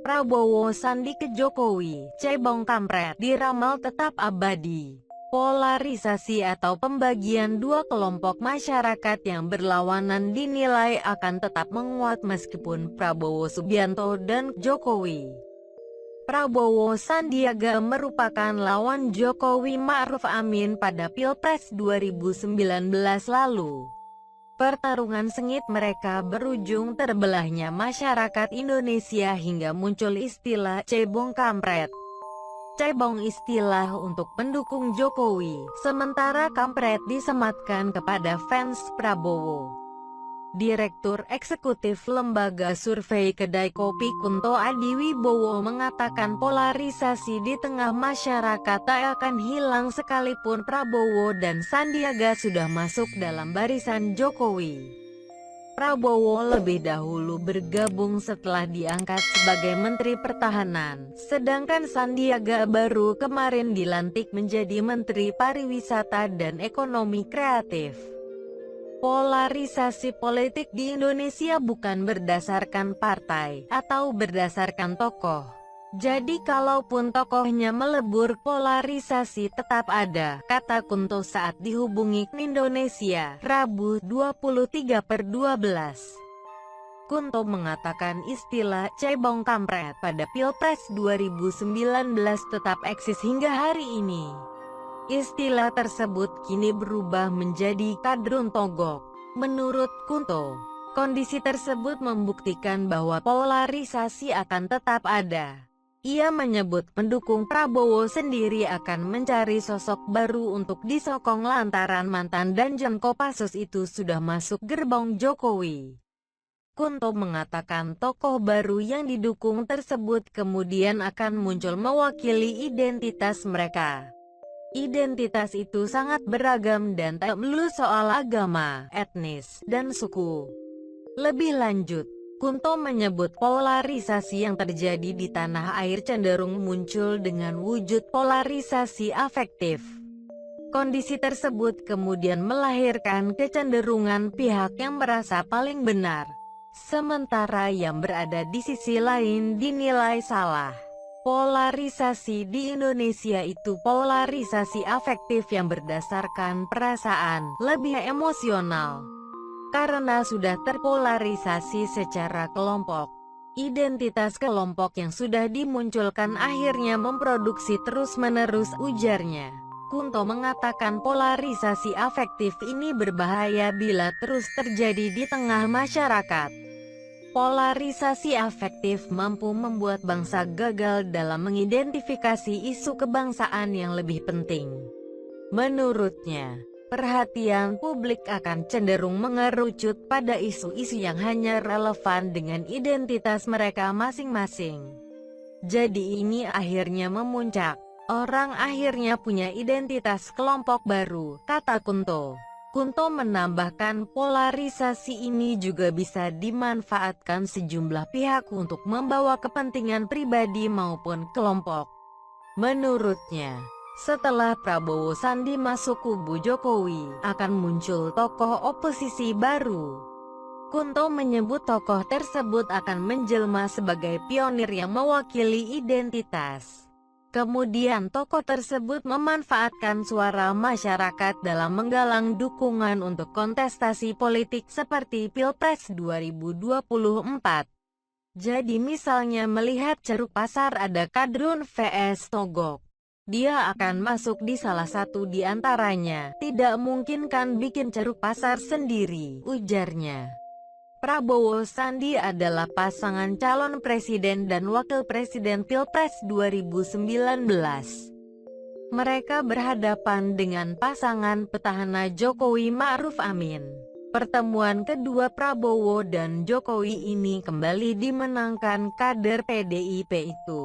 Prabowo Sandi ke Jokowi, cebong kampret, diramal tetap abadi. Polarisasi atau pembagian dua kelompok masyarakat yang berlawanan dinilai akan tetap menguat meskipun Prabowo Subianto dan Jokowi. Prabowo Sandiaga merupakan lawan Jokowi Ma'ruf Amin pada Pilpres 2019 lalu. Pertarungan sengit mereka berujung terbelahnya masyarakat Indonesia hingga muncul istilah cebong kampret. Cebong istilah untuk pendukung Jokowi, sementara kampret disematkan kepada fans Prabowo. Direktur Eksekutif Lembaga Survei Kedai Kopi Kunto Adiwibowo mengatakan polarisasi di tengah masyarakat tak akan hilang sekalipun Prabowo dan Sandiaga sudah masuk dalam barisan Jokowi. Prabowo lebih dahulu bergabung setelah diangkat sebagai Menteri Pertahanan, sedangkan Sandiaga baru kemarin dilantik menjadi Menteri Pariwisata dan Ekonomi Kreatif. Polarisasi politik di Indonesia bukan berdasarkan partai atau berdasarkan tokoh. Jadi kalaupun tokohnya melebur, polarisasi tetap ada, kata Kunto saat dihubungi Indonesia, Rabu 23/12. Kunto mengatakan istilah cebong kampret pada Pilpres 2019 tetap eksis hingga hari ini. Istilah tersebut kini berubah menjadi kadrun togok. Menurut Kunto, kondisi tersebut membuktikan bahwa polarisasi akan tetap ada. Ia menyebut pendukung Prabowo sendiri akan mencari sosok baru untuk disokong lantaran mantan Danjen Kopassus itu sudah masuk gerbong Jokowi. Kunto mengatakan tokoh baru yang didukung tersebut kemudian akan muncul mewakili identitas mereka. Identitas itu sangat beragam dan tak melulu soal agama, etnis, dan suku. Lebih lanjut, Kunto menyebut polarisasi yang terjadi di tanah air cenderung muncul dengan wujud polarisasi afektif. Kondisi tersebut kemudian melahirkan kecenderungan pihak yang merasa paling benar, sementara yang berada di sisi lain dinilai salah. Polarisasi di Indonesia itu polarisasi afektif yang berdasarkan perasaan, lebih emosional. Karena sudah terpolarisasi secara kelompok, identitas kelompok yang sudah dimunculkan akhirnya memproduksi terus-menerus, ujarnya. Kunto mengatakan polarisasi afektif ini berbahaya bila terus terjadi di tengah masyarakat. Polarisasi afektif mampu membuat bangsa gagal dalam mengidentifikasi isu kebangsaan yang lebih penting. Menurutnya, perhatian publik akan cenderung mengerucut pada isu-isu yang hanya relevan dengan identitas mereka masing-masing. Jadi ini akhirnya memuncak. Orang akhirnya punya identitas kelompok baru, kata Kunto. Kunto menambahkan polarisasi ini juga bisa dimanfaatkan sejumlah pihak untuk membawa kepentingan pribadi maupun kelompok. Menurutnya, setelah Prabowo Sandi masuk kubu Jokowi, akan muncul tokoh oposisi baru. Kunto menyebut tokoh tersebut akan menjelma sebagai pionir yang mewakili identitas. Kemudian tokoh tersebut memanfaatkan suara masyarakat dalam menggalang dukungan untuk kontestasi politik seperti Pilpres 2024. Jadi misalnya melihat ceruk pasar ada kadrun vs togok. Dia akan masuk di salah satu di antaranya. Tidak mungkin kan bikin ceruk pasar sendiri, ujarnya. Prabowo Sandi adalah pasangan calon presiden dan wakil presiden Pilpres 2019. Mereka berhadapan dengan pasangan petahana Jokowi Ma'ruf Amin. Pertemuan kedua Prabowo dan Jokowi ini kembali dimenangkan kader PDIP itu.